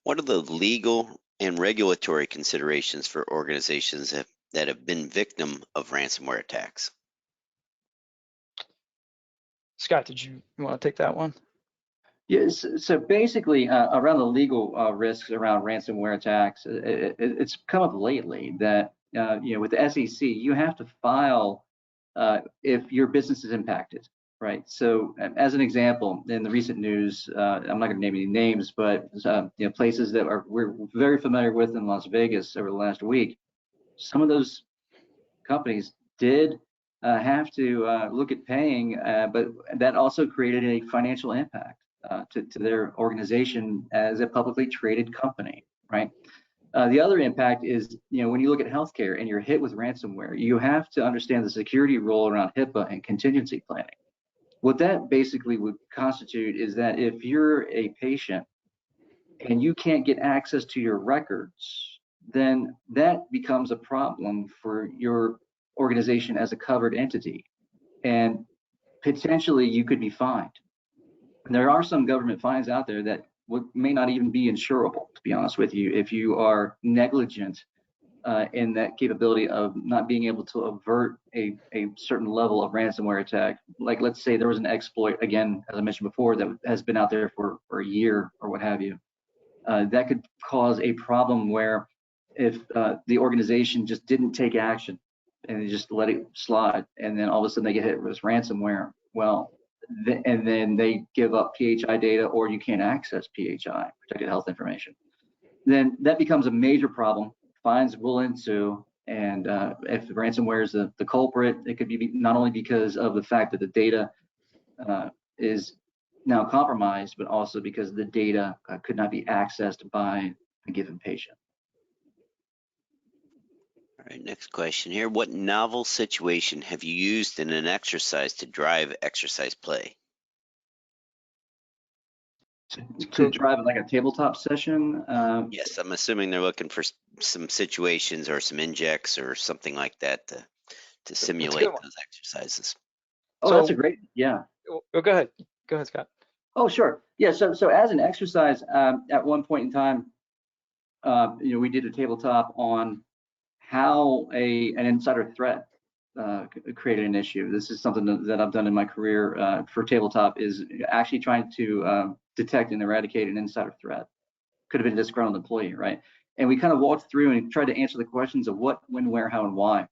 What are the legal and regulatory considerations for organizations that have been victim of ransomware attacks? Scott, did you want to take that one? Yes. So basically, around the legal risks around ransomware attacks, it's come up lately that with the SEC, you have to file if your business is impacted, right? So, as an example, in the recent news, I'm not going to name any names, but places that we're very familiar with in Las Vegas over the last week, some of those companies did have to look at paying, but that also created a financial impact to their organization as a publicly traded company, right? The other impact is, when you look at healthcare and you're hit with ransomware, you have to understand the security rule around HIPAA and contingency planning. What that basically would constitute is that if you're a patient and you can't get access to your records, then that becomes a problem for your organization as a covered entity. And potentially you could be fined. And there are some government fines out there that may not even be insurable, to be honest with you, if you are negligent in that capability of not being able to avert a certain level of ransomware attack. Like, let's say there was an exploit, again, as I mentioned before, that has been out there for a year or what have you. That could cause a problem where if the organization just didn't take action and they just let it slide, and then all of a sudden they get hit with ransomware, well, and then they give up PHI data, or you can't access PHI, protected health information, then that becomes a major problem. Fines will ensue, and if ransomware is the culprit, it could be not only because of the fact that the data is now compromised, but also because the data could not be accessed by a given patient. All right, next question here. What novel situation have you used in an exercise to drive exercise play? To drive like a tabletop session? Yes, I'm assuming they're looking for some situations or some injects or something like that to simulate those exercises. Oh, so, that's a great, yeah. Oh, go ahead. Go ahead, Scott. Oh, sure. Yeah, so as an exercise, at one point in time, we did a tabletop on how an insider threat created an issue. This is something that I've done in my career for tabletop, is actually trying to detect and eradicate an insider threat. Could have been a disgruntled employee, right? And we kind of walked through and tried to answer the questions of what, when, where, how, and why.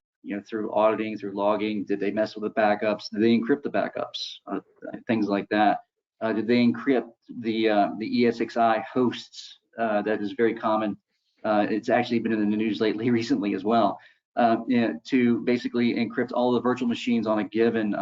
Through auditing, through logging. Did they mess with the backups? Did they encrypt the backups? Things like that. Did they encrypt the ESXi hosts? That is very common. It's actually been in the news recently as well. To basically encrypt all the virtual machines on a given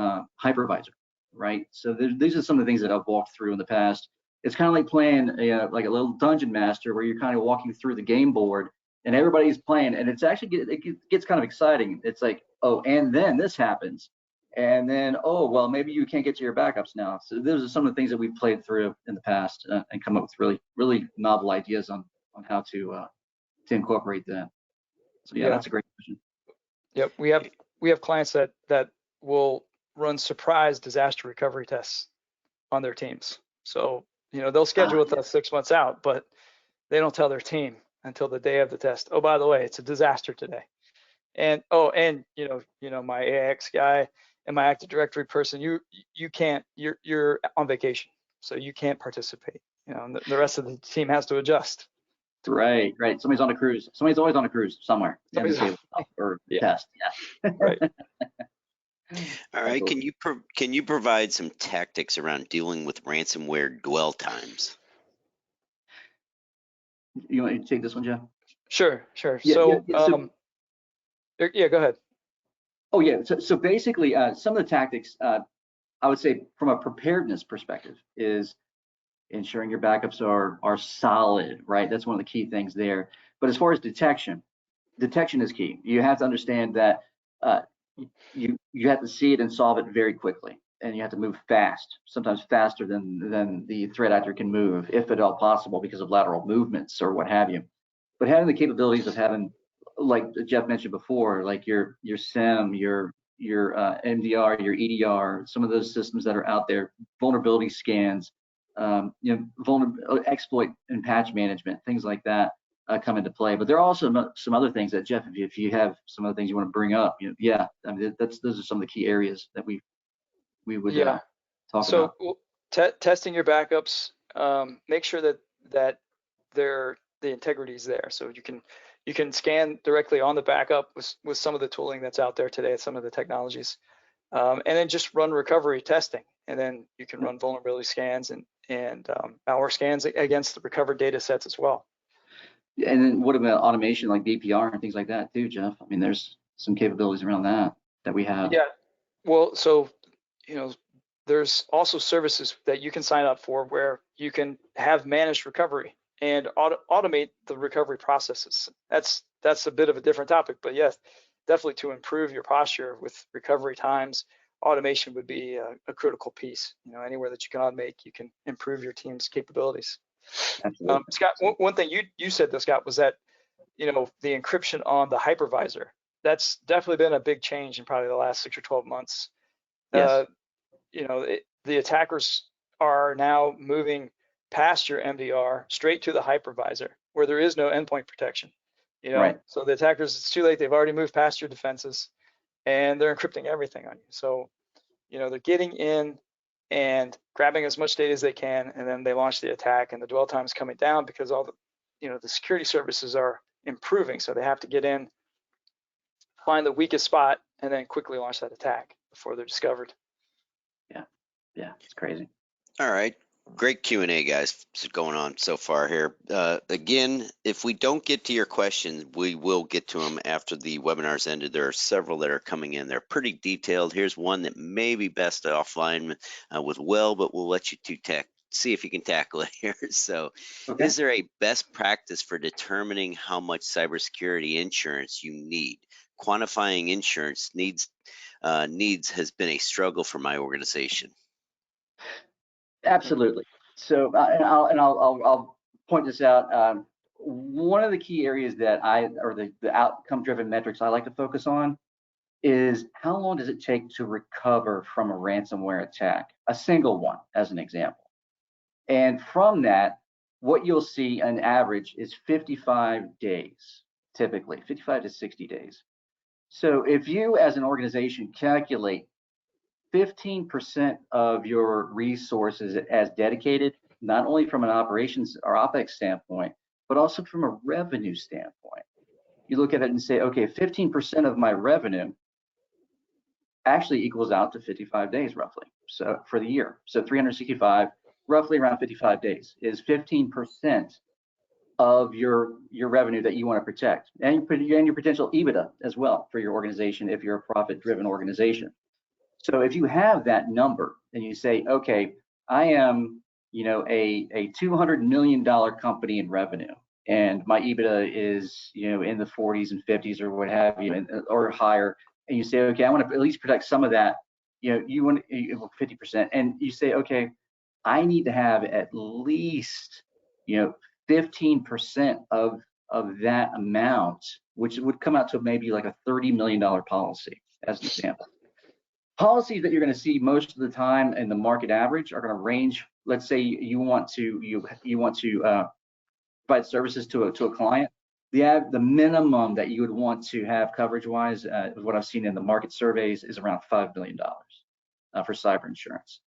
hypervisor, right? So these are some of the things that I've walked through in the past. It's kind of like playing like a little dungeon master, where you're kind of walking through the game board and everybody's playing, and it's actually it gets kind of exciting. It's like, oh, and then this happens, and then, oh, well, maybe you can't get to your backups now. So those are some of the things that we've played through in the past and come up with really novel ideas on how to incorporate that. So yeah, that's a great question. Yep, we have clients that will run surprise disaster recovery tests on their teams. So they'll schedule with us 6 months out, but they don't tell their team until the day of the test. Oh, by the way, it's a disaster today. And my AX guy and my Active Directory person, you can't, you're on vacation, so you can't participate. And the rest of the team has to adjust. Right. Somebody's on a cruise. Somebody's always on a cruise somewhere. Or test. Yeah. Right. All right. Can you provide some tactics around dealing with ransomware dwell times? You want me to take this one, Jeff? Sure. Yeah, so, yeah, go ahead. Oh yeah. So basically, some of the tactics, I would say, from a preparedness perspective, is ensuring your backups are solid, right? That's one of the key things there. But as far as detection is key. You have to understand that you have to see it and solve it very quickly, and you have to move fast, sometimes faster than the threat actor can move, if at all possible, because of lateral movements or what have you. But having the capabilities of having, like Jeff mentioned before, like your SIEM, your MDR, your EDR, some of those systems that are out there, vulnerability scans, exploit and patch management, things like that come into play. But there are also some other things that, Jeff, if you have some other things you want to bring up, I mean, those are some of the key areas that we would talk about. So testing your backups make sure that the integrity is there. So you can scan directly on the backup with some of the tooling that's out there today, some of the technologies, and then just run recovery testing, and then you can run vulnerability scans and malware scans against the recovered data sets as well. And then what about automation like DPR and things like that too, Jeff? I mean, there's some capabilities around that we have. Yeah, well, so there's also services that you can sign up for where you can have managed recovery and automate the recovery processes. That's a bit of a different topic, but yes, definitely to improve your posture with recovery times, automation would be a critical piece. Anywhere that you can automate, you can improve your team's capabilities. Absolutely. Scott, one thing you said though, Scott, was that the encryption on the hypervisor. That's definitely been a big change in probably the last 6 or 12 months. Yes. The attackers are now moving past your MDR straight to the hypervisor where there is no endpoint protection. Right. So the attackers, it's too late. They've already moved past your defenses and they're encrypting everything on you. So, they're getting in and grabbing as much data as they can, and then they launch the attack, and the dwell time is coming down because all the security services are improving. So they have to get in, find the weakest spot, and then quickly launch that attack before they're discovered. Yeah, it's crazy. All right. Great Q&A, guys, going on so far here. Again, if we don't get to your questions, we will get to them after the webinar's ended. There are several that are coming in. They're pretty detailed. Here's one that may be best offline with Will, but we'll let you two see if you can tackle it here. So, Okay. Is there a best practice for determining how much cybersecurity insurance you need? Quantifying insurance needs has been a struggle for my organization. Absolutely. So, I'll point this out. One of the key areas that the outcome-driven metrics I like to focus on is how long does it take to recover from a ransomware attack, a single one, as an example. And from that, what you'll see on average is 55 days, typically 55 to 60 days. So if you as an organization calculate 15% of your resources as dedicated, not only from an operations or OpEx standpoint, but also from a revenue standpoint. You look at it and say, okay, 15% of my revenue actually equals out to 55 days roughly. So for the year, so 365, roughly around 55 days is 15% of your revenue that you want to protect, and your potential EBITDA as well for your organization if you're a profit-driven organization. So if you have that number and you say, okay, I am, a $200 million company in revenue, and my EBITDA is, in the 40s and 50s or what have you, or higher, and you say, okay, I want to at least protect some of that, you want 50%, and you say, okay, I need to have at least, 15% of that amount, which would come out to maybe like a $30 million policy, as an example. Policies that you're going to see most of the time in the market average are going to range. Let's say you want to provide services to a client. The minimum that you would want to have coverage-wise, what I've seen in the market surveys, is around $5 million for cyber insurance.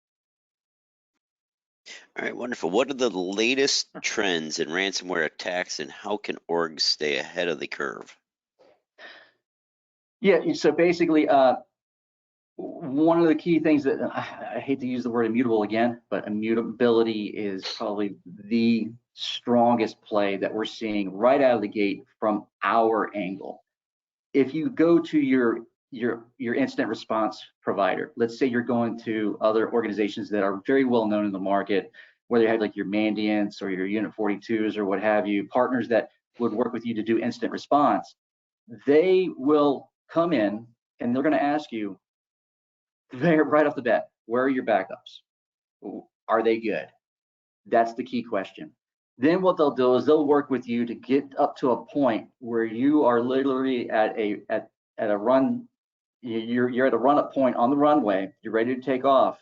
All right, wonderful. What are the latest trends in ransomware attacks, and how can orgs stay ahead of the curve? Yeah, so basically, one of the key things that I hate to use the word immutable again, but immutability is probably the strongest play that we're seeing right out of the gate from our angle. If you go to your incident response provider, let's say you're going to other organizations that are very well known in the market, whether you have like your Mandiants or your Unit 42s or what have you, partners that would work with you to do incident response, they will come in and they're going to ask you right off the bat, where are your backups? Are they good? That's the key question. Then what they'll do is they'll work with you to get up to a point where you are literally at a run. You're at a run-up point on the runway. You're ready to take off,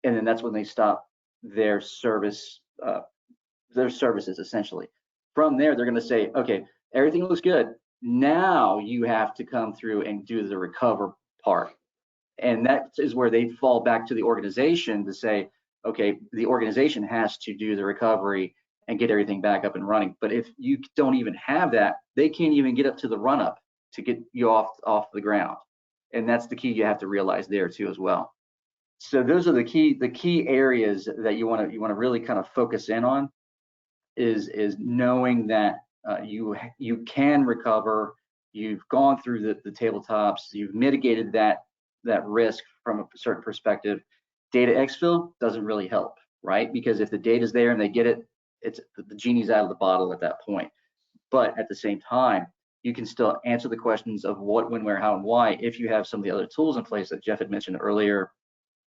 and then that's when they stop their services essentially. From there, they're going to say, okay, everything looks good. Now you have to come through and do the recover part. And that is where they fall back to the organization to say, okay, the organization has to do the recovery and get everything back up and running. But if you don't even have that, they can't even get up to the run up to get you off the ground. And that's the key you have to realize there too as well. So those are the key areas that you want to really kind of focus in on, is knowing that you can recover. You've gone through the tabletops, you've mitigated that risk from a certain perspective. Data exfil doesn't really help, right? Because if the data's there and they get it, it's the genie's out of the bottle at that point. But at the same time, you can still answer the questions of what, when, where, how, and why if you have some of the other tools in place that Jeff had mentioned earlier,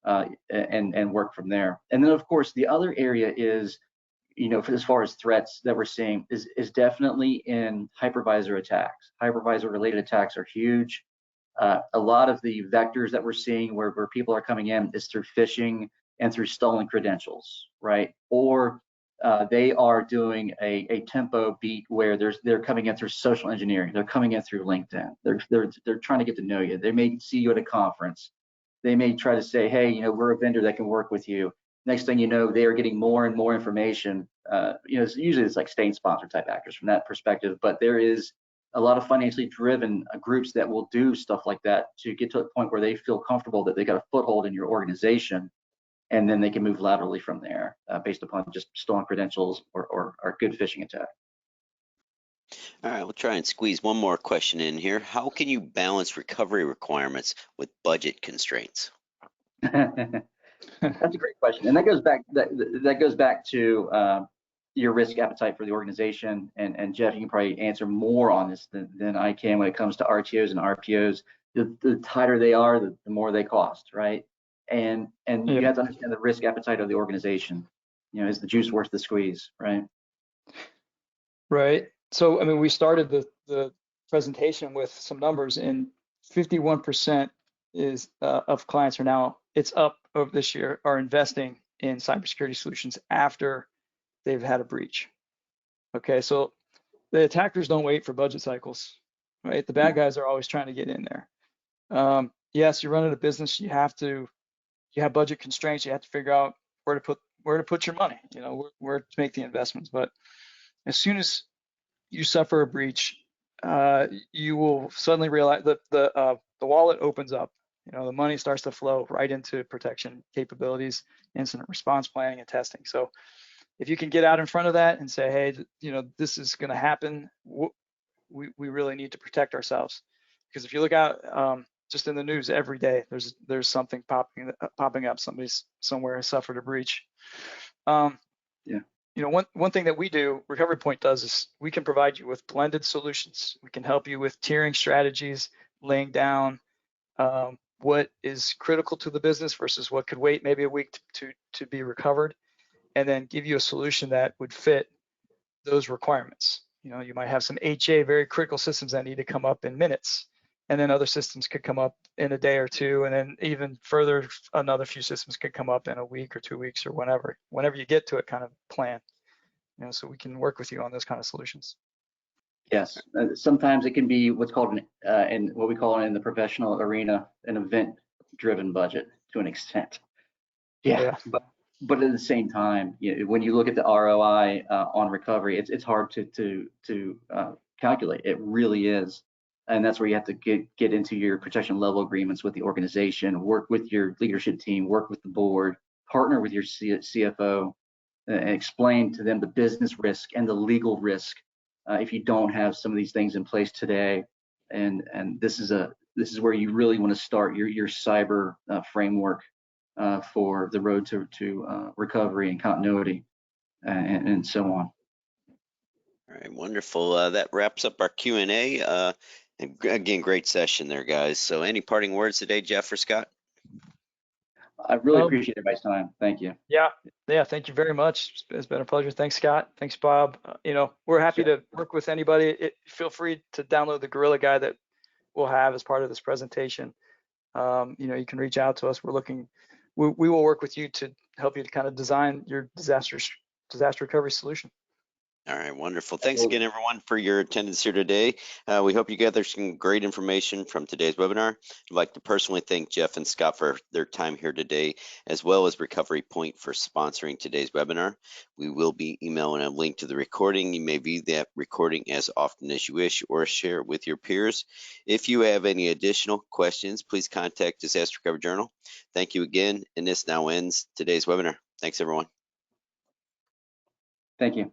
and work from there. And then, of course, the other area is, for as far as threats that we're seeing, is definitely in hypervisor attacks. Hypervisor related attacks are huge. A lot of the vectors that we're seeing where people are coming in is through phishing and through stolen credentials, right? Or they are doing a tempo beat where they're coming in through social engineering. They're coming in through LinkedIn. They're trying to get to know you. They may see you at a conference. They may try to say, hey, we're a vendor that can work with you. Next thing you know, they are getting more and more information. Usually it's like state sponsor type actors from that perspective, but there is a lot of financially driven groups that will do stuff like that to get to a point where they feel comfortable that they got a foothold in your organization, and then they can move laterally from there based upon just stolen credentials or good phishing attack. All right, we'll try and squeeze one more question in here. How can you balance recovery requirements with budget constraints? That's a great question, and that goes back to your risk appetite for the organization. And Jeff, you can probably answer more on this than I can when it comes to RTOs and RPOs. The tighter they are, the more they cost, right? And you have to understand the risk appetite of the organization. Is the juice worth the squeeze, right? Right. So, I mean, we started the presentation with some numbers, and 51% of clients are now, it's up over this year, are investing in cybersecurity solutions after they've had a breach. Okay, so the attackers don't wait for budget cycles, right? The bad guys are always trying to get in there. Yes, you're running a business. You have budget constraints. You have to figure out where to put your money. Where to make the investments. But as soon as you suffer a breach, you will suddenly realize that the wallet opens up. The money starts to flow right into protection capabilities, incident response planning, and testing. So if you can get out in front of that and say, hey, this is going to happen, we really need to protect ourselves. Because if you look out just in the news every day, there's something popping up. Somebody's somewhere has suffered a breach. One thing that we do, Recovery Point does, is we can provide you with blended solutions. We can help you with tiering strategies, laying down what is critical to the business versus what could wait maybe a week to be recovered, and then give you a solution that would fit those requirements. You might have some HA, very critical systems that need to come up in minutes, and then other systems could come up in a day or two, and then even further, another few systems could come up in a week or 2 weeks or whenever you get to it, kind of plan. So we can work with you on those kind of solutions. Yes, sometimes it can be what's called and what we call in the professional arena, an event-driven budget to an extent. Yeah. But at the same time, when you look at the ROI on recovery, it's hard to calculate. It really is, and that's where you have to get into your protection level agreements with the organization, work with your leadership team, work with the board, partner with your CFO, and explain to them the business risk and the legal risk if you don't have some of these things in place today. And this is where you really want to start your cyber framework for the road to recovery and continuity and so on. All right, wonderful. That wraps up our Q&A. And again, great session there, guys. So any parting words today, Jeff or Scott? I really appreciate everybody's time. Thank you. Yeah, thank you very much. It's been a pleasure. Thanks, Scott. Thanks, Bob. We're happy to work with anybody. Feel free to download the Gorilla Guide that we'll have as part of this presentation. You can reach out to us. We will work with you to help you to kind of design your disaster recovery solution. All right, wonderful. Thanks again, everyone, for your attendance here today. We hope you gathered some great information from today's webinar. I'd like to personally thank Jeff and Scott for their time here today, as well as Recovery Point for sponsoring today's webinar. We will be emailing a link to the recording. You may view that recording as often as you wish or share it with your peers. If you have any additional questions, please contact Disaster Recovery Journal. Thank you again, and this now ends today's webinar. Thanks, everyone. Thank you.